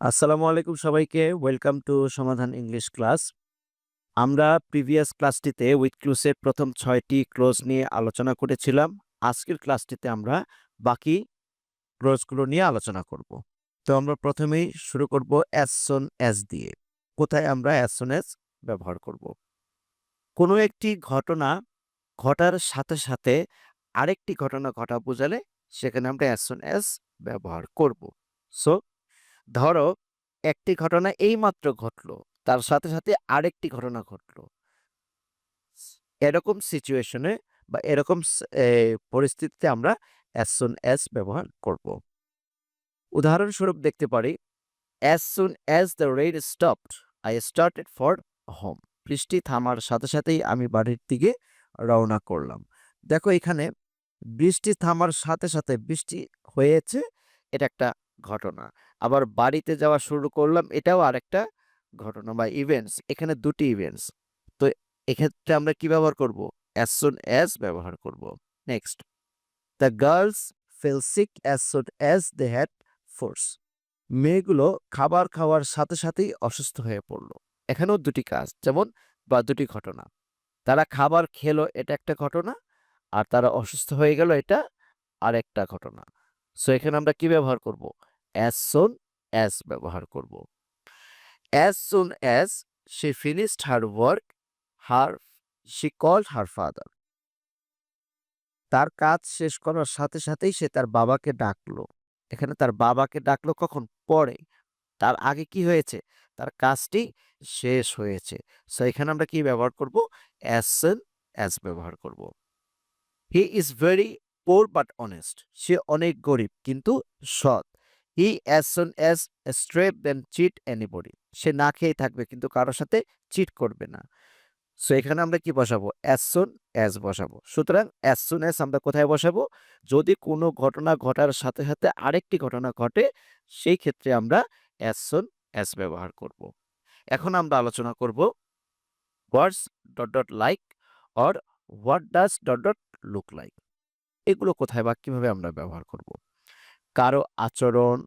আসসালামু আলাইকুম সবাইকে। ওয়েলকাম টু সমাধান ইংলিশ ক্লাস। আমরা প্রিভিয়াস ক্লাসটিতে উইথ ক্লুজের প্রথম ৬ টি ক্লোজ নিয়ে আলোচনা করেছিলাম। আজকের ক্লাসটিতে আমরা বাকি ক্লোজগুলো নিয়ে আলোচনা করব। তো আমরা প্রথমেই শুরু করব অ্যাজ সুন অ্যাজ দিয়ে। কোথায় আমরা অ্যাজ সুন অ্যাজ ব্যবহার করব? কোনো একটি ঘটনা ঘটার সাথে, সাথে আরেকটি ঘটনা ঘটা বোঝালে সেখানে আমরা অ্যাজ সুন অ্যাজ ব্যবহার করব। সো ধরো একটি ঘটনা এইমাত্র ঘটলো। তার সাথে, সাথে আরেকটি ঘটনা ঘটলো। এরকম সিচুয়েশনে বা এরকম পরিস্থিতিতে আমরা as soon as ব্যবহার করব। উদাহরণস্বরূপ দেখতে পারি, as soon as the rain stopped, I started for home. বৃষ্টি থামার সাথে, সাথেই আমি বাড়ির দিকে রওনা করলাম। দেখো এখানে বৃষ্টি থামার সাথে, সাথে বৃষ্টি হয়েছে, এটা একটা ঘটনা। আবার বাড়িতে যাওয়া শুরু করলাম, এটাও আরেকটা ঘটনা বা ইভেন্টস। এখানে ২ টি ইভেন্টস। তো এক্ষেত্রে আমরা কি ব্যবহার করব? as soon as ব্যবহার করব। Next, the girls fell sick as soon as they had force. মেয়েগুলো খাবার খাওয়ার সাথে, সাথেই অসুস্থ হয়ে পড়ল। এখানেও ২ টি কাজ যেমন বা ২ টি ঘটনা। তারা খাবার খেলো, এটা একটা ঘটনা। আর তারা অসুস্থ হয়ে গেল, এটা আরেকটা ঘটনা। সো এখানে আমরা কি ব্যবহার করব? as soon as ব্যবহার করব। as soon as she finished her work, she called her father. তার কাজ শেষ করার সাথে সাথেই সে তার বাবাকে ডাকলো। এখানে তার বাবাকে ডাকলো কখন? পরে। তার আগে কি হয়েছে? তার কাজটি শেষ হয়েছে। সো এখানে আমরা কি ব্যবহার করব? as soon as ব্যবহার করব। He is very poor but honest. সে অনেক গরিব কিন্তু সৎ। He as soon as starve than cheat anybody. সে না খেয়েই থাকবে কিন্তু কারোর সাথে চিট করবে না। সো এখানে আমরা কি বসাবো? as soon as বসাবো। সুতরাং as soon as আমরা কোথায় বসাবো? যদি কোনো ঘটনা ঘটার সাথে, সাথে আরেকটি ঘটনা ঘটে, সেই ক্ষেত্রে আমরা as soon as ব্যবহার করব। এখন আমরা আলোচনা করব words like or what does look like. এগুলো কোথায় বা কিভাবে আমরা ব্যবহার করব? কারো আচরণ,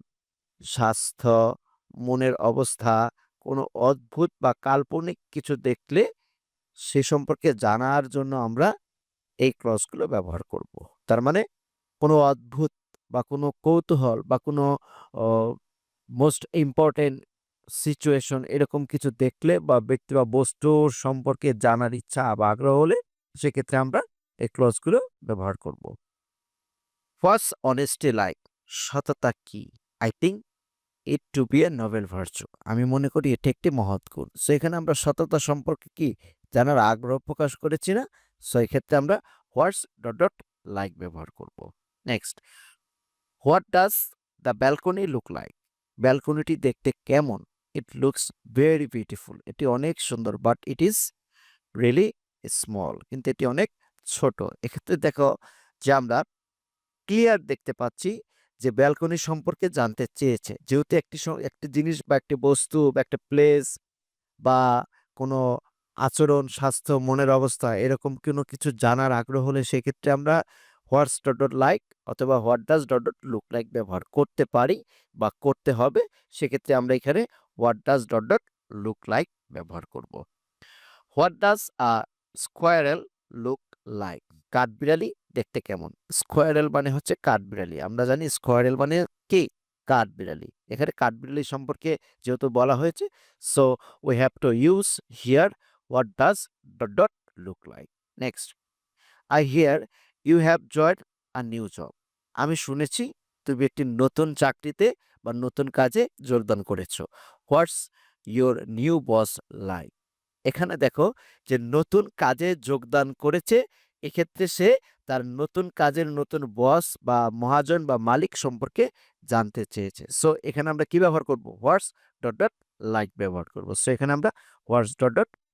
স্বাস্থ্য, মনের অবস্থা, কোনো অদ্ভুত বা কাল্পনিক কিছু দেখলে সে সম্পর্কে জানার জন্য আমরা এই ক্লজগুলো ব্যবহার করব। তার মানে কোনো অদ্ভুত বা কোনো কৌতূহল বা কোনো অ মোস্ট ইম্পোর্টেন্ট সিচুয়েশন এরকম কিছু দেখলে বা ব্যক্তি বা বস্তুর সম্পর্কে জানার ইচ্ছা বা আগ্রহ হলে সেক্ষেত্রে আমরা এই ক্লজগুলো ব্যবহার করব। What's honesty like? সততা কি? I think it to be a noble virtue. আমি মনে করি এটি একটি মহৎ গুণ। সো এখানে আমরা সততা সম্পর্কে কি জানার আগ্রহ প্রকাশ করেছি না? সো এক্ষেত্রে আমরা হোয়াটস লাইক ব্যবহার করব। Next, what does the balcony look like? ব্যালকনিটি দেখতে কেমন? It looks very beautiful. এটি অনেক সুন্দর, but it is really small. কিন্তু এটি অনেক ছোট। এক্ষেত্রে দেখো যে আমরা ক্লিয়ার দেখতে পাচ্ছি যে ব্যালকনি সম্পর্কে জানতে চেয়েছে। যেহেতু একটি জিনিস বা একটি বস্তু বা একটা প্লেস বা কোনো আচরণ, স্বাস্থ্য, মনের অবস্থা এরকম কোনো কিছু জানার আগ্রহ হলে সেক্ষেত্রে আমরা হোয়াটস লাইক অথবা হোয়াট ডাজ লুক লাইক ব্যবহার করতে পারি বা করতে হবে। সেক্ষেত্রে আমরা এখানে হোয়াট ডাজ লুক লাইক ব্যবহার করব। What does a squirrel look like? কাঠবিড়ালি দেখতে কেমন? স্কোয়ারেল মানে হচ্ছে কাঠবিড়ালি। আমরা জানি স্কোয়ারেল মানে কি? কাঠবিড়ালি। এখানে কাঠবিড়ালি সম্পর্কে যেহেতু বলা হয়েছে, so we have to use here what does look like. Next, I hear you have joined a new job. আমি শুনেছি তুমি একটি নতুন চাকরিতে বা নতুন কাজে যোগদান করেছো। What's your new boss like? এখানে দেখো যে নতুন কাজে যোগদান করেছে, এক্ষেত্রে সে তার নতুন কাজের নতুন বস বা মহাজন বা মালিক সম্পর্কে জানতে চেয়েছে। সো এখানে আমরা কি ব্যবহার করব? হোয়াটস লাইক ব্যবহার করব। সো এখানে আমরা হোয়াটস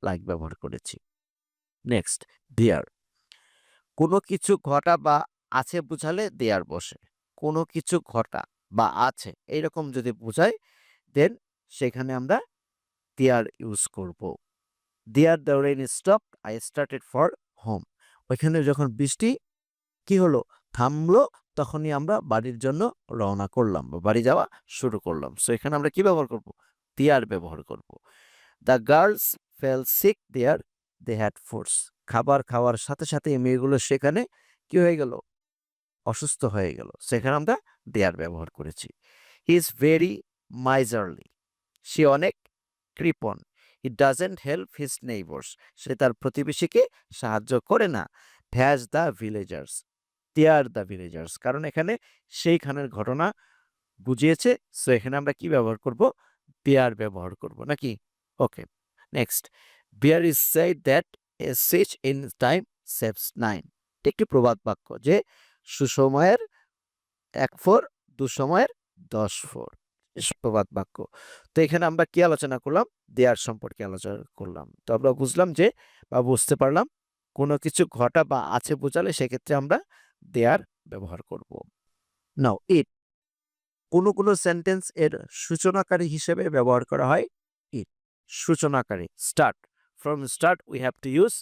লাইক ব্যবহার করেছি। নেক্সট, দেয়ার। কোনো কিছু ঘটা বা আছে বুঝালে দেয়ার বসে। কোনো কিছু ঘটা বা আছে এইরকম যদি বুঝায়, দেন সেখানে আমরা দেয়ার ইউজ করব। There the rain stopped, I started for home. ওইখানে যখন বৃষ্টি কি হলো? থামলো, তখনই আমরা বাড়ির জন্য রওনা করলাম বা বাড়ি যাওয়া শুরু করলাম। সো এখানে আমরা কি ব্যবহার করব? দেয়ার ব্যবহার করব। The girls fell sick there they had foods. খাবার খাওয়ার সাথে সাথে এই মেয়েগুলো সেখানে কি হয়ে গেল? অসুস্থ হয়ে গেল। সেখানে আমরা দেয়ার ব্যবহার করেছি। হি ইজ ভেরি মাইজারলি। সে অনেক কৃপণ। He doesn't help his neighbours. সে তার প্রতিবেশীকে সাহায্য করে না। ভ্যাজ the villagers. There the villagers. কারণ এখানে সেইখানের ঘটনা বুঝিয়েছে। সো এখানে আমরা কি ব্যবহার করব? দেয়ার ব্যবহার করব নাকি? Okay, next. Bear is said that a switch in time saves 9। একটি প্রবাদ বাক্য যে সুসময়ের 1 ফোর, দুঃসময়ের 10 ফোর। প্রবাদ বাক্য। তো এখানে আমরা কি আলোচনা করলাম? দেয়ার সম্পর্কে আলোচনা করলাম। তো আমরা বুঝলাম যে বা বুঝতে পারলাম কোনো কিছু ঘটা বা আছে বোঝালে সেক্ষেত্রে আমরা দেয়ার ব্যবহার করব। নাও ইট। কোনো সেন্টেন্স এর সূচনাকারী হিসেবে ব্যবহার করা হয় ইট। সূচনাকারী start. From start we have to use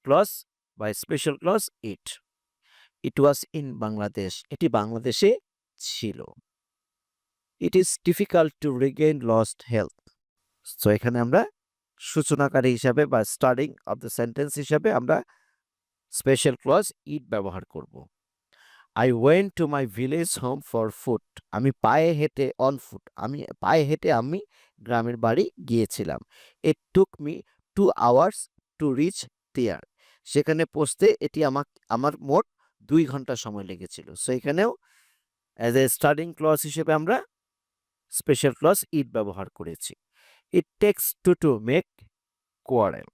clause বা special clause it. It was in Bangladesh. এটি বাংলাদেশে ছিল। It is difficult to regain lost health. So এখানে আমরা সূচনাকারী হিসাবে বা স্টার্টিং অফ দ্য সেন্টেন্স হিসাবে আমরা স্পেশাল ক্লজ ইট ব্যবহার করব। I went to my village home for food. আমি পায়ে হেঁটে অন ফুট। আমি পায়ে হেঁটে আমি গ্রামের বাড়ি গিয়েছিলাম। It took me 2 hours to reach there. সেখানে পৌঁছতে এটি আমার মোট 2 ঘন্টা সময় লেগেছিল। সো এখানেও অ্যাজ এ স্টার্টিং ক্লজ হিসেবে আমরা স্পেশাল ক্লজ ইট ব্যবহার করেছি। It takes to make quarrel.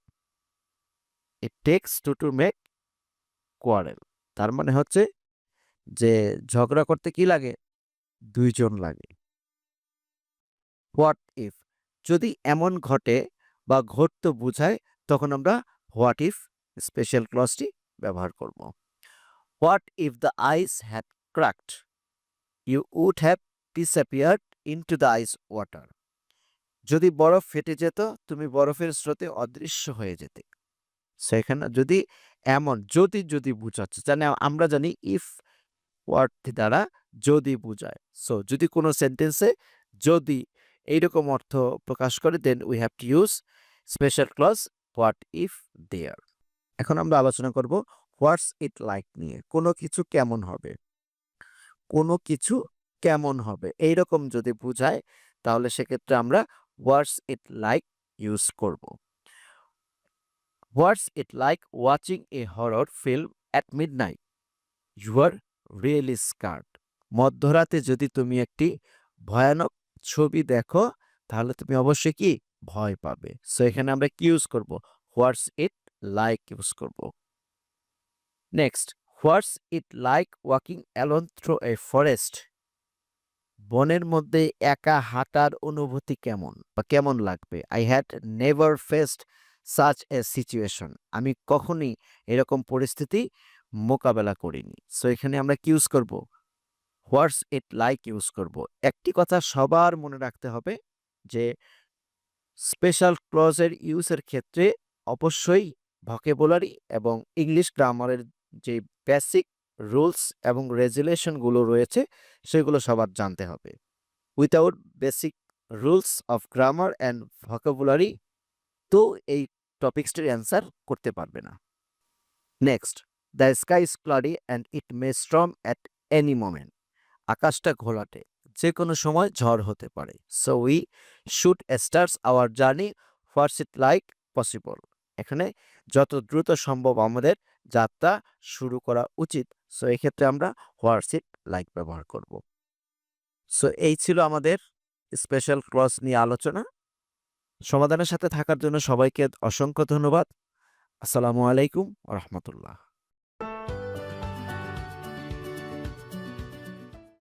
It takes to make quarrel. তার মানে হচ্ছে যে ঝগড়া করতে কি লাগে? 2 জন লাগে। What if. যদি এমন ঘটে বা ঘটতো বুঝায় তখন আমরা হোয়াট ইফ স্পেশাল ক্লজটি ব্যবহার করব। What if the ice had cracked. You would have disappeared into the ice water. যদি বরফ ফেটে যেত তুমি বরফের স্রোতে অদৃশ্য হয়ে যেতে। সেখানে যদি এমন যদি বুঝাচ্ছে, জানি আমরা জানি ইফ ওয়ার্ড দ্বারা যদি বুঝায়। সো যদি কোনো সেন্টেন্সে যদি এইরকম অর্থ প্রকাশ করে then we have to use special clause what if there. এখন আমরা আলোচনা করব হোয়াটস ইট লাইক নিয়ে। কোনো কিছু কেমন হবে। কোনো কিছু কেমন হবে এইরকম যদি বুঝায় তাহলে সেক্ষেত্রে আমরা হোয়াটস ইট লাইক ইউজ করব। What's it like watching a horror film at midnight. You are really scared. মধ্যরাতে যদি তুমি একটি ভয়ানক ছবি দেখো তাহলে তুমি অবশ্যই কি ভয় পাবে। সো এখানে আমরা কি ইউজ করব? হোয়াটস ইট লাইক ইউজ করব। Next, what's it like walking alone through a forest. বনের মধ্যে একা হাঁটার অনুভূতি কেমন বা কেমন লাগবে? I had never faced such a situation. আমি কখনই এরকম পরিস্থিতি মোকাবেলা করিনি। সো এখানে আমরা কি ইউজ করব? হোয়াটস ইট লাইক ইউজ করব। একটি কথা সবার মনে রাখতে হবে যে স্পেশাল ক্লজের ইউজের ক্ষেত্রে অবশ্যই ভোকাবুলারি এবং ইংলিশ গ্রামারের যে বেসিক রুলস এবং রেজুলেশনগুলো রয়েছে সেগুলো সবার জানতে হবে। Without basic rules of grammar and vocabulary তো এই টপিক্সটির অ্যান্সার করতে পারবে না। Next, the sky is cloudy and it may storm at any moment. আকাশটা ঘোলাটে, যে কোনো সময় ঝড় হতে পারে। So we should start our journey what's it like possible. এখানে যত দ্রুত সম্ভব আমাদের যাত্রা শুরু করা উচিত। সো এক্ষেত্রে আমরা হোয়াটস ইট লাইক ব্যবহার করব। সো এই ছিল আমাদের স্পেশাল ক্লজ নিয়ে আলোচনা। সমাধানের সাথে থাকার জন্য সবাইকে অসংখ্য ধন্যবাদ। আসসালামু আলাইকুম ওয়া রাহমাতুল্লাহ।